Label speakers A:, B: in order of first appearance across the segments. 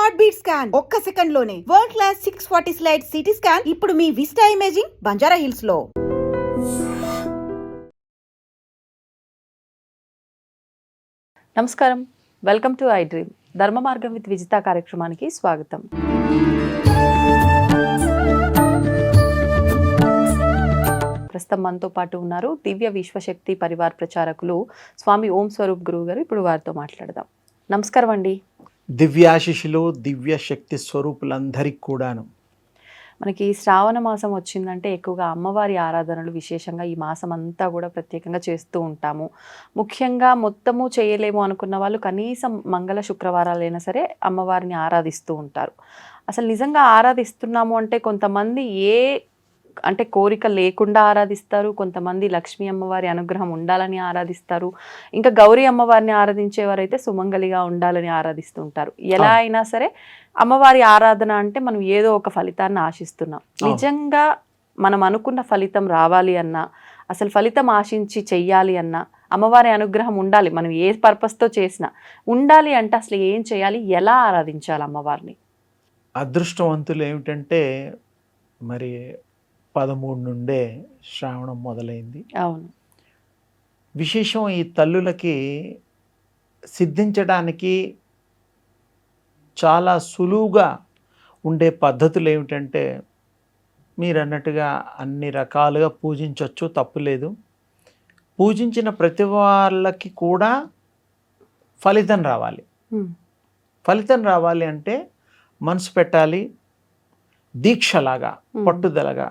A: Heart beat scan ఒక్క second లోనే world class 640 slide CT scan ఇప్పుడు మీ విస్టా ఇమేజింగ్ బంజారా హిల్స్ లో.
B: నమస్కారం, వెల్కమ్ టు ఐ డ్రీమ్. ధర్మ మార్గం విత్ విజిత కార్యక్రమానికి స్వాగతం. ప్రస్తుతం మనతో పాటు ఉన్నారు దివ్య విశ్వశక్తి పరివార్ ప్రచారకులు స్వామి ఓం స్వరూప్ గురువు గారు. ఇప్పుడు వారితో మాట్లాడదాం. నమస్కారం అండి.
C: దివ్యాశిషులు దివ్య శక్తి స్వరూపులందరికీ కూడాను.
B: మనకి శ్రావణ మాసం వచ్చిందంటే ఎక్కువగా అమ్మవారి ఆరాధనలు విశేషంగా ఈ మాసం అంతా కూడా ప్రత్యేకంగా చేస్తూ ఉంటాము. ముఖ్యంగా మొత్తము చేయలేము అనుకున్న వాళ్ళు కనీసం మంగళ శుక్రవారాలైనా సరే అమ్మవారిని ఆరాధిస్తూ ఉంటారు. అసలు నిజంగా ఆరాధిస్తున్నాము అంటే కొంతమంది అంటే కోరిక లేకుండా ఆరాధిస్తారు, కొంతమంది లక్ష్మీ అమ్మవారి అనుగ్రహం ఉండాలని ఆరాధిస్తారు, ఇంకా గౌరీ అమ్మవారిని ఆరాధించేవారైతే సుమంగలిగా ఉండాలని ఆరాధిస్తూ ఉంటారు. ఎలా అయినా సరే అమ్మవారి ఆరాధన అంటే మనం ఏదో ఒక ఫలితాన్ని ఆశిస్తున్నాం. నిజంగా మనం అనుకున్న ఫలితం రావాలి అన్నా, అసలు ఫలితం ఆశించి చెయ్యాలి అన్నా అమ్మవారి అనుగ్రహం ఉండాలి. మనం ఏ పర్పస్తో చేసినా ఉండాలి అంటే అసలు ఏం చేయాలి, ఎలా ఆరాధించాలి అమ్మవారిని?
C: అదృష్టవంతులు ఏమిటంటే మరి 13 నుండే శ్రావణం మొదలైంది.
B: అవును,
C: విశేషం ఈ తల్లులకి సిద్ధించడానికి చాలా సులువుగా ఉండే పద్ధతులు ఏమిటంటే మీరు అన్నట్టుగా అన్ని రకాలుగా పూజించవచ్చు, తప్పులేదు. పూజించిన ప్రతి వాళ్ళకి కూడా ఫలితం రావాలి. ఫలితం రావాలి అంటే మనసు పెట్టాలి, దీక్షలాగా పట్టుదలగా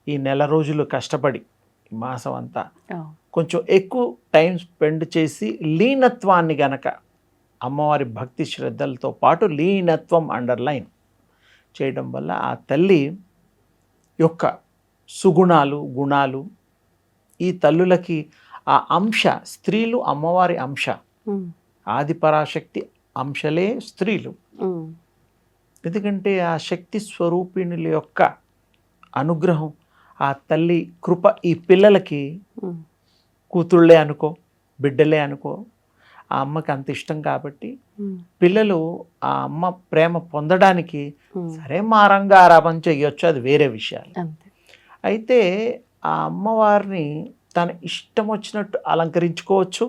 C: ఈ నెల రోజులు కష్టపడి ఈ మాసం అంతా కొంచెం ఎక్కువ టైం స్పెండ్ చేసి లీనత్వాన్ని గనక అమ్మవారి భక్తి శ్రద్ధలతో పాటు లీనత్వం అండర్లైన్ చేయడం వల్ల ఆ తల్లి యొక్క సుగుణాలు గుణాలు ఈ తల్లులకి ఆ అంశ, స్త్రీలు అమ్మవారి అంశ, ఆదిపరాశక్తి అంశలే స్త్రీలు. ఎందుకంటే ఆ శక్తి స్వరూపిణుల యొక్క అనుగ్రహం, ఆ తల్లి కృప ఈ పిల్లలకి కూతుళ్ళే అనుకో, బిడ్డలే అనుకో, ఆ అమ్మకి అంత ఇష్టం కాబట్టి పిల్లలు ఆ అమ్మ ప్రేమ పొందడానికి సరే మారంగా ఆరాపణ చెయ్యొచ్చు, అది వేరే విషయాలు. అయితే ఆ అమ్మవారిని తన ఇష్టం వచ్చినట్టు అలంకరించుకోవచ్చు,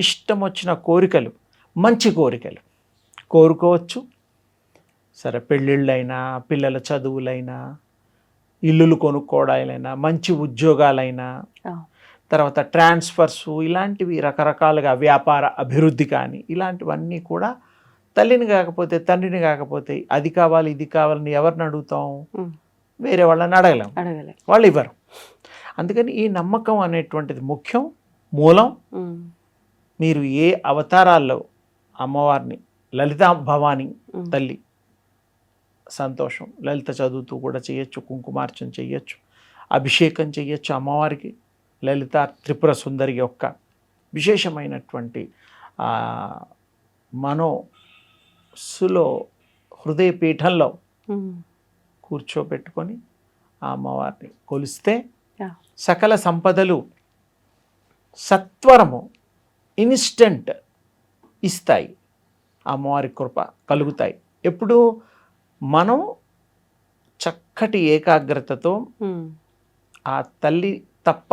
C: ఇష్టం వచ్చిన కోరికలు, మంచి కోరికలు కోరుకోవచ్చు. సరే పెళ్ళిళ్ళైనా, పిల్లల చదువులైనా, ఇల్లులు కొనుక్కోవడాలైనా, మంచి ఉద్యోగాలైనా, తర్వాత ట్రాన్స్ఫర్స్, ఇలాంటివి రకరకాలుగా వ్యాపార అభివృద్ధి కానీ ఇలాంటివన్నీ కూడా తల్లిని కాకపోతే తండ్రిని కాకపోతే అది కావాలి ఇది కావాలని ఎవరిని అడుగుతాం? వేరే వాళ్ళని అడగలేం, వాళ్ళు ఇవ్వరు. అందుకని ఈ నమ్మకం అనేటువంటిది ముఖ్యం, మూలం. మీరు ఏ అవతారాల్లో అమ్మవారిని, లలితా భవాని తల్లి సంతోషం, లలిత చదువుతూ కూడా చేయొచ్చు, కుంకుమార్చన చేయొచ్చు, అభిషేకం చేయొచ్చు అమ్మవారికి. లలిత త్రిపుర సుందరి యొక్క విశేషమైనటువంటి మనోసులో హృదయ పీఠంలో కూర్చోబెట్టుకొని ఆ అమ్మవారిని కొలిస్తే సకల సంపదలు సత్వరము ఇన్స్టెంట్ ఇస్తాయి, అమ్మవారి కృప కలుగుతాయి. ఎప్పుడు మనం చక్కటి ఏకాగ్రతతో ఆ తల్లి తప్ప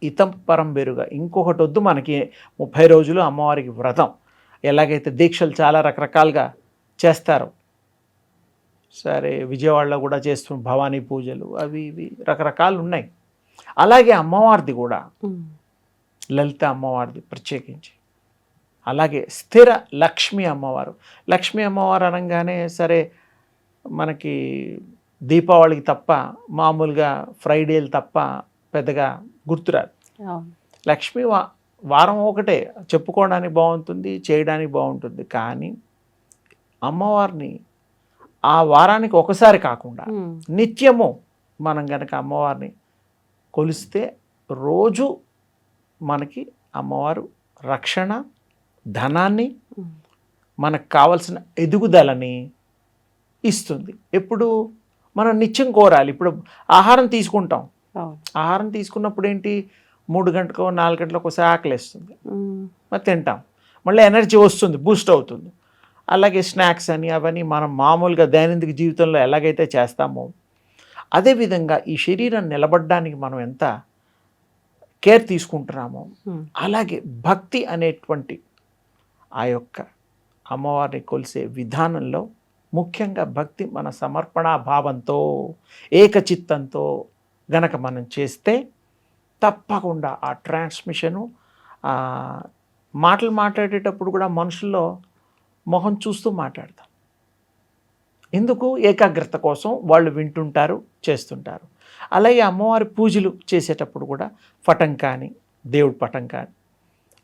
C: ఇతం పరం బెరుగా ఇంకొకటి వద్దు మనకి. 30 రోజులు అమ్మవారికి వ్రతం, ఎలాగైతే దీక్షలు చాలా రకరకాలుగా చేస్తారు, సరే విజయవాడలో కూడా చేస్తున్న భవానీ పూజలు అవి ఇవి రకరకాలు ఉన్నాయి. అలాగే అమ్మవారిది కూడా, లలిత అమ్మవారిది ప్రత్యేకించి. అలాగే స్థిర లక్ష్మీ అమ్మవారు. లక్ష్మీ అమ్మవారు అనగానే సరే మనకి దీపావళికి తప్ప, మామూలుగా ఫ్రైడేలు తప్ప పెద్దగా గుర్తురాదు. లక్ష్మీ వారం ఒకటే చెప్పుకోవడానికి బాగుంటుంది, చేయడానికి బాగుంటుంది. కానీ అమ్మవారిని ఆ వారానికి ఒకసారి కాకుండా నిత్యము మనం కనుక అమ్మవారిని కొలిస్తే రోజు మనకి అమ్మవారు రక్షణ, ధనాన్ని, మనకు కావలసిన ఎదుగుదలని ఇస్తుంది. ఎప్పుడు మనం నిత్యం కోరాలి. ఇప్పుడు ఆహారం తీసుకుంటాం, ఆహారం తీసుకున్నప్పుడు ఏంటి, 3 గంటలకో 4 గంటలకు ఒకసారి ఆకలి వేస్తుంది, మరి తింటాం, మళ్ళీ ఎనర్జీ వస్తుంది, బూస్ట్ అవుతుంది. అలాగే స్నాక్స్ అని అవని మనం మామూలుగా దైనందిక జీవితంలో ఎలాగైతే చేస్తామో అదేవిధంగా ఈ శరీరం నిలబడడానికి మనం ఎంత కేర్ తీసుకుంటున్నామో అలాగే భక్తి అనేటువంటి ఆ యొక్క అమ్మవారిని కొలిసే విధానంలో ముఖ్యంగా భక్తి మన సమర్పణా భావంతో ఏకచిత్తంతో గనక మనం చేస్తే తప్పకుండా ఆ ట్రాన్స్మిషను మాటలు మాట్లాడేటప్పుడు కూడా మనుషుల్లో మొహం చూస్తూ మాట్లాడతాం. ఎందుకు? ఏకాగ్రత కోసం వాళ్ళు వింటుంటారు, చేస్తుంటారు. అలాగే అమ్మవారి పూజలు చేసేటప్పుడు కూడా పటం కానీ దేవుడి పటం కానీ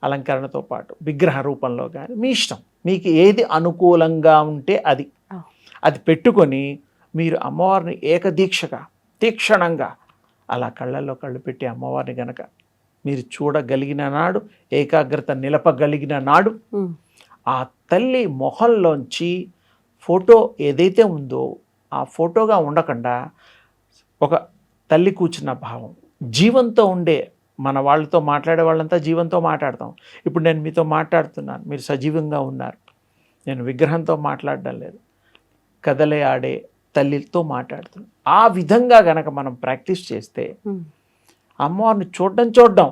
C: అలంకరణతో పాటు విగ్రహ రూపంలో కానీ మీ ఇష్టం, మీకు ఏది అనుకూలంగా ఉంటే అది పెట్టుకొని మీరు అమ్మవారిని ఏకదీక్షగా తీక్షణంగా అలా కళ్ళల్లో కళ్ళు పెట్టి అమ్మవారిని గనక మీరు చూడగలిగిన నాడు, ఏకాగ్రత నిలపగలిగిన నాడు ఆ తల్లి మొహంలోంచి ఫోటో ఏదైతే ఉందో ఆ ఫోటోగా ఉండకుండా ఒక తల్లి కూర్చున్న భావం, జీవంతో ఉండే మన వాళ్ళతో మాట్లాడే వాళ్ళంతా జీవంతో మాట్లాడతాం. ఇప్పుడు నేను మీతో మాట్లాడుతున్నాను, మీరు సజీవంగా ఉన్నారు. నేను విగ్రహంతో మాట్లాడడం లేదు, కదలే ఆడే తల్లితో మాట్లాడుతున్నాను. ఆ విధంగా గనక మనం ప్రాక్టీస్ చేస్తే అమ్మవారిని చూడడం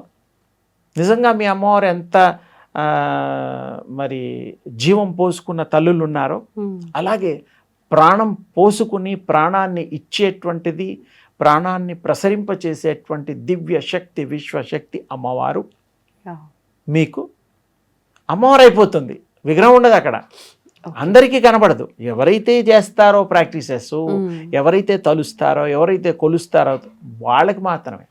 C: నిజంగా మీ అమ్మవారు ఎంత మరి జీవం పోసుకున్న తల్లులు ఉన్నారో అలాగే ప్రాణం పోసుకుని ప్రాణాన్ని ఇచ్చేటువంటిది, ప్రాణాన్ని ప్రసరింపచేసేటువంటి దివ్య శక్తి, విశ్వశక్తి అమ్మవారు మీకు అమ్మవారు అయిపోతుంది. విగ్రహం ఉండదు అక్కడ, అందరికీ కనబడదు. ఎవరైతే చేస్తారో ప్రాక్టీసెస్, ఎవరైతే తలుస్తారో, ఎవరైతే కొలుస్తారో వాళ్ళకి మాత్రమే,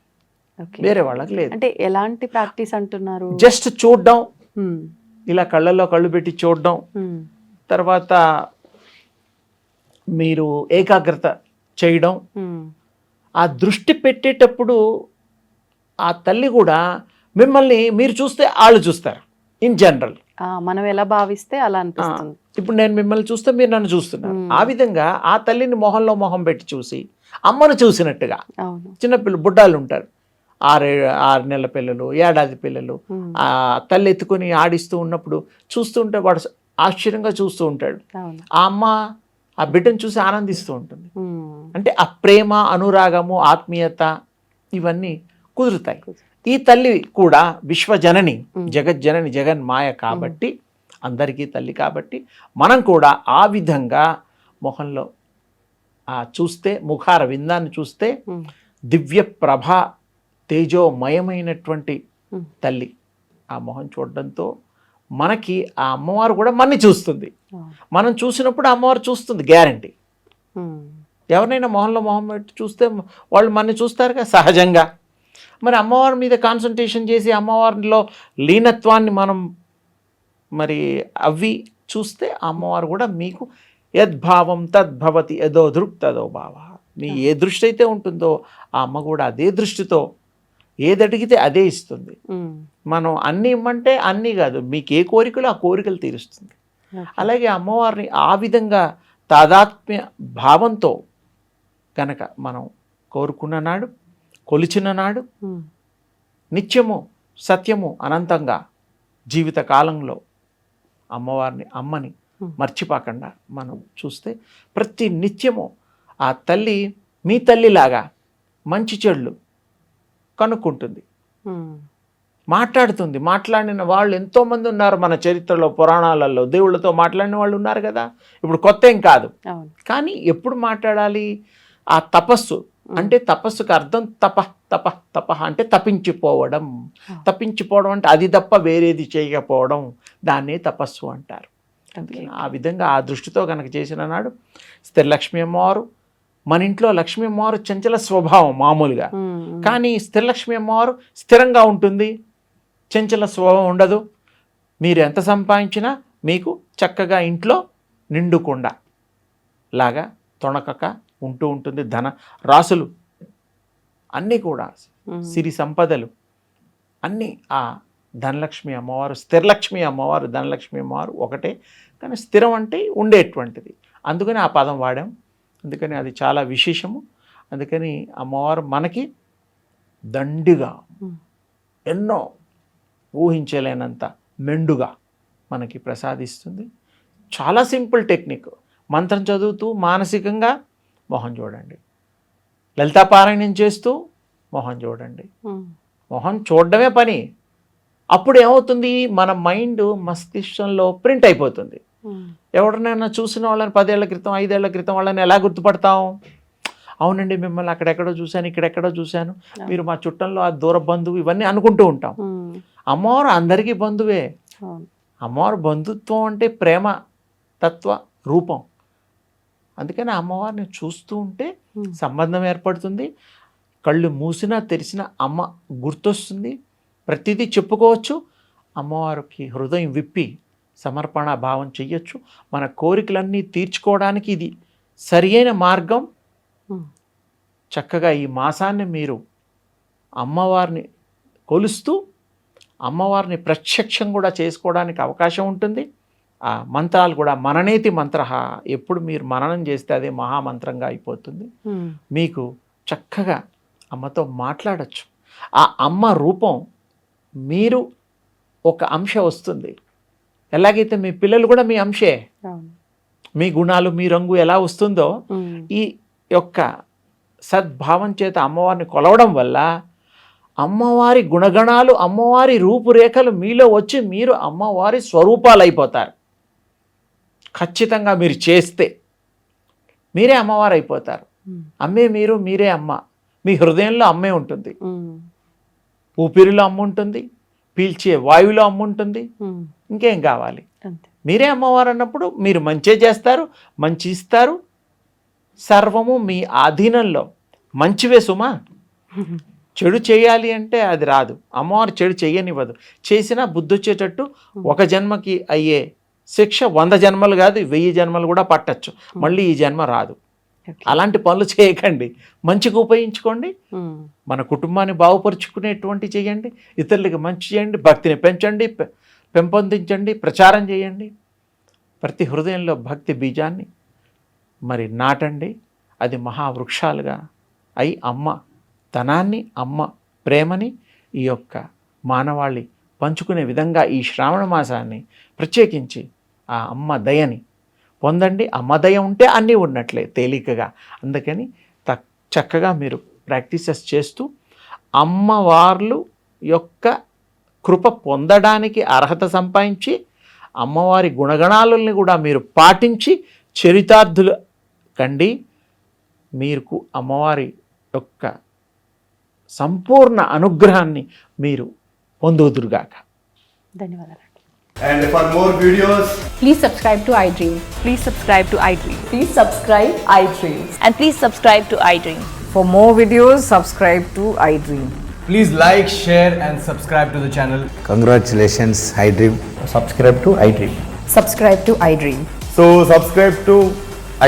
C: వేరే వాళ్ళకి లేదు.
B: అంటే ఎలాంటి ప్రాక్టీస్ అంటున్నారు?
C: జస్ట్ చూడడం, ఇలా కళ్ళల్లో కళ్ళు పెట్టి చూడడం, తర్వాత మీరు ఏకాగ్రత చేయడం. ఆ దృష్టి పెట్టేటప్పుడు ఆ తల్లి కూడా మిమ్మల్ని మీరు చూస్తే వాళ్ళు చూస్తారు. ఇన్ జనరల్
B: మనం ఎలా భావిస్తే అలా అనిపిస్తుంది.
C: ఇప్పుడు నేను మిమ్మల్ని చూస్తే మీరు నన్ను చూస్తున్నారు. ఆ విధంగా ఆ తల్లిని మొహంలో మొహం పెట్టి చూసి అమ్మను చూసినట్టుగా, చిన్నపిల్లలు బుడ్డాలు ఉంటారు, 6 నెలల పిల్లలు, 1 ఏడాది పిల్లలు, ఆ తల్లి ఎత్తుకొని ఆడిస్తూ ఉన్నప్పుడు చూస్తుంటే వాడు ఆశ్చర్యంగా చూస్తూ ఉంటాడు. ఆ అమ్మ ఆ బిడ్డను చూసి ఆనందిస్తూ ఉంటుంది. అంటే ఆ ప్రేమ, అనురాగము, ఆత్మీయత ఇవన్నీ కుదురుతాయి. ఈ తల్లి కూడా విశ్వజనని, జగజ్జనని, జగన్మాయ కాబట్టి, అందరికీ తల్లి కాబట్టి మనం కూడా ఆ విధంగా మొహంలో చూస్తే, ముఖార విందాన్ని చూస్తే దివ్య ప్రభ తేజోమయమైనటువంటి తల్లి ఆ మొహం చూడడంతో మనకి ఆ అమ్మవారు కూడా మనని చూస్తుంది. మనం చూసినప్పుడు అమ్మవారు చూస్తుంది, గ్యారంటీ. ఎవరినైనా మొహంలో మొహం పెట్టి చూస్తే వాళ్ళు మనని చూస్తారుగా సహజంగా. మరి అమ్మవారి మీద కాన్సన్ట్రేషన్ చేసి అమ్మవారిలో లీనత్వాన్ని మనం మరి అవి చూస్తే అమ్మవారు కూడా మీకు యద్భావం తద్భవతి, యదో దృక్ తదో భావ. మీ ఏ దృష్టి అయితే ఉంటుందో ఆ అమ్మ కూడా అదే దృష్టితో ఏది అడిగితే అదే ఇస్తుంది. మనం అన్నీ ఇమ్మంటే అన్నీ కాదు, మీకు ఏ కోరికలు ఆ కోరికలు తీరుస్తుంది. అలాగే అమ్మవారిని ఆ విధంగా తాదాత్మ్య భావంతో కనుక మనం కోరుకున్న నాడు, కొలిచిన నాడు నిత్యము సత్యము అనంతంగా జీవిత కాలంలో అమ్మని మర్చిపోకుండా మనం చూస్తే ప్రతి నిత్యము ఆ తల్లి మీ తల్లిలాగా మంచి చెడులు కనుక్కుంటుంది, మాట్లాడుతుంది. మాట్లాడిన వాళ్ళు ఎంతోమంది ఉన్నారు మన చరిత్రలో, పురాణాలలో దేవుళ్ళతో మాట్లాడిన వాళ్ళు ఉన్నారు కదా. ఇప్పుడు కొత్త ఏం కాదు. కానీ ఎప్పుడు మాట్లాడాలి? ఆ తపస్సు అంటే, తపస్సుకు అర్థం తప అంటే తప్పించిపోవడం. తప్పించిపోవడం అంటే అది తప్ప వేరేది చేయకపోవడం, దాన్నే తపస్సు అంటారు. ఆ విధంగా ఆ దృష్టితో కనుక చేసిన నాడు స్థిరలక్ష్మి అమ్మవారు మన ఇంట్లో, లక్ష్మీ అమ్మవారు చంచల స్వభావం మామూలుగా, కానీ స్థిరలక్ష్మి అమ్మవారు స్థిరంగా ఉంటుంది, చంచల స్వభావం ఉండదు. మీరు ఎంత సంపాదించినా మీకు చక్కగా ఇంట్లో నిండుకుండా లాగా తొణకక ఉంటూ ఉంటుంది. ధన రాసులు అన్నీ కూడా, సిరి సంపదలు అన్నీ ఆ ధనలక్ష్మి అమ్మవారు, స్థిరలక్ష్మి అమ్మవారు, ధనలక్ష్మి అమ్మవారు ఒకటే, కానీ స్థిరం అంటే ఉండేటువంటిది. అందుకని ఆ పదం వాడాం. అందుకని అది చాలా విశేషము. అందుకని అమ్మవారు మనకి దండిగా ఎన్నో ఊహించలేనంత మెండుగా మనకి ప్రసాదిస్తుంది. చాలా సింపుల్ టెక్నిక్. మంత్రం చదువుతూ మానసికంగా మొహం చూడండి, లలితాపారాయణం చేస్తూ మొహం చూడండి. మొహం చూడడమే పని. అప్పుడు ఏమవుతుంది, మన మైండ్ మస్తిష్కంలో ప్రింట్ అయిపోతుంది. ఎవరినైనా చూసిన వాళ్ళని 10 ఏళ్ల క్రితం 5 ఏళ్ల క్రితం వాళ్ళని ఎలా గుర్తుపడతాం? అవునండి మిమ్మల్ని అక్కడెక్కడో చూశాను, ఇక్కడెక్కడో చూశాను, మీరు మా చుట్టంలో ఆ దూర బంధువు, ఇవన్నీ అనుకుంటూ ఉంటాం. అమ్మవారు అందరికీ బంధువే. అమ్మవారు బంధుత్వం అంటే ప్రేమ తత్వ రూపం. అందుకని అమ్మవారిని చూస్తూ ఉంటే సంబంధం ఏర్పడుతుంది. కళ్ళు మూసినా తెరిచినా అమ్మ గుర్తొస్తుంది. ప్రతిదీ చెప్పుకోవచ్చు. అమ్మవారికి హృదయం విప్పి సమర్పణ భావం చెయ్యొచ్చు. మన కోరికలన్నీ తీర్చుకోవడానికి ఇది సరియైన మార్గం. చక్కగా ఈ మాసాన్ని మీరు అమ్మవారిని కొలుస్తూ అమ్మవారిని ప్రత్యక్షం కూడా చేసుకోవడానికి అవకాశం ఉంటుంది. ఆ మంత్రాలు కూడా మననేతి మంత్ర, ఎప్పుడు మీరు మననం చేస్తే అదే మహామంత్రంగా అయిపోతుంది. మీకు చక్కగా అమ్మతో మాట్లాడచ్చు. ఆ అమ్మ రూపం మీరు ఒక అంశ వస్తుంది. ఎలాగైతే మీ పిల్లలు కూడా మీ అంశే, మీ గుణాలు మీ రంగు ఎలా వస్తుందో ఈ యొక్క సద్భావం చేత అమ్మవారిని కొలవడం వల్ల అమ్మవారి గుణగణాలు అమ్మవారి రూపురేఖలు మీలో వచ్చి మీరు అమ్మవారి స్వరూపాలు అయిపోతారు. ఖచ్చితంగా మీరు చేస్తే మీరే అమ్మవారు అయిపోతారు. అమ్మే మీరు, మీరే అమ్మ. మీ హృదయంలో అమ్మే ఉంటుంది, ఊపిరిలో అమ్మ ఉంటుంది, పీల్చే వాయువులో అమ్మ ఉంటుంది. ఇంకేం కావాలి? మీరే అమ్మవారు అన్నప్పుడు మీరు మంచే చేస్తారు, మంచి ఇస్తారు. సర్వము మీ ఆధీనంలో. మంచివే సుమా. చెడు చేయాలి అంటే అది రాదు. అమ్మవారు చెడు చెయ్యనివ్వదు. చేసినా బుద్ధి వచ్చేటట్టు ఒక జన్మకి అయ్యే శిక్ష 100 జన్మలు కాదు, 1000 జన్మలు కూడా పట్టచ్చు. మళ్ళీ ఈ జన్మ రాదు. అలాంటి పనులు చేయకండి. మంచిగా ఉపయోగించుకోండి. మన కుటుంబాన్ని బాగుపరుచుకునేటువంటి చేయండి. ఇతరులకి మంచి చేయండి. భక్తిని పెంచండి, పెంపొందించండి, ప్రచారం చేయండి. ప్రతి హృదయంలో భక్తి బీజాన్ని మరి నాటండి. అది మహావృక్షాలుగా అయి అమ్మ తనాన్ని, అమ్మ ప్రేమని ఈ యొక్క మానవాళి పంచుకునే విధంగా ఈ శ్రావణ మాసాన్ని ప్రత్యేకించి ఆ అమ్మ దయని పొందండి. అమ్మ దయ ఉంటే అన్నీ ఉన్నట్లే తేలికగా. అందుకని చక్కగా మీరు ప్రాక్టీసెస్ చేస్తూ అమ్మవార్లు యొక్క కృప పొందడానికి అర్హత సంపాదించి అమ్మవారి గుణగణాలని కూడా మీరు పాటించి చరితార్థులు కండి. మీకు అమ్మవారి యొక్క సంపూర్ణ అనుగ్రహాన్ని మీరు పొందుదురుగాక.
B: ధన్యవాదాలు.
D: And for more videos,
E: Please subscribe to iDream.
B: Please subscribe to iDream.
E: Please subscribe iDream.
F: And please subscribe to iDream.
E: For more videos, subscribe to iDream.
D: please like, share and subscribe to the channel.
G: Congratulations, iDream.
D: Subscribe to iDream.
E: Subscribe to iDream.
D: So subscribe to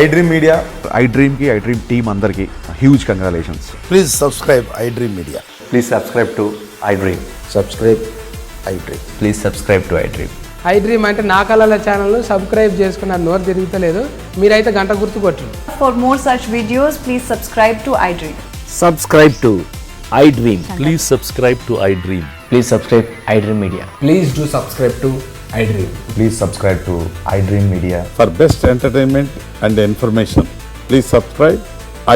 D: iDream Media.
H: iDream की iDream team अंदर की huge congratulations.
G: Please subscribe iDream Media.
I: Please subscribe to iDream.
G: Subscribe iDream.
I: Please subscribe to iDream.
J: iDream అంటే నా కళల channel subscribe చేసుకున్న నోరు తిరుగుతలేదు. మీరైతే గంట గుర్తు కొట్టండి.
E: For more such videos, please subscribe to iDream.
G: Subscribe to iDream.
I: Please subscribe to iDream. Please subscribe iDream Media.
D: Please do subscribe to iDream.
I: Please subscribe to iDream Media.
H: For best entertainment and information, please subscribe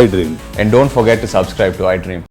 H: iDream.
I: And don't forget to subscribe to iDream.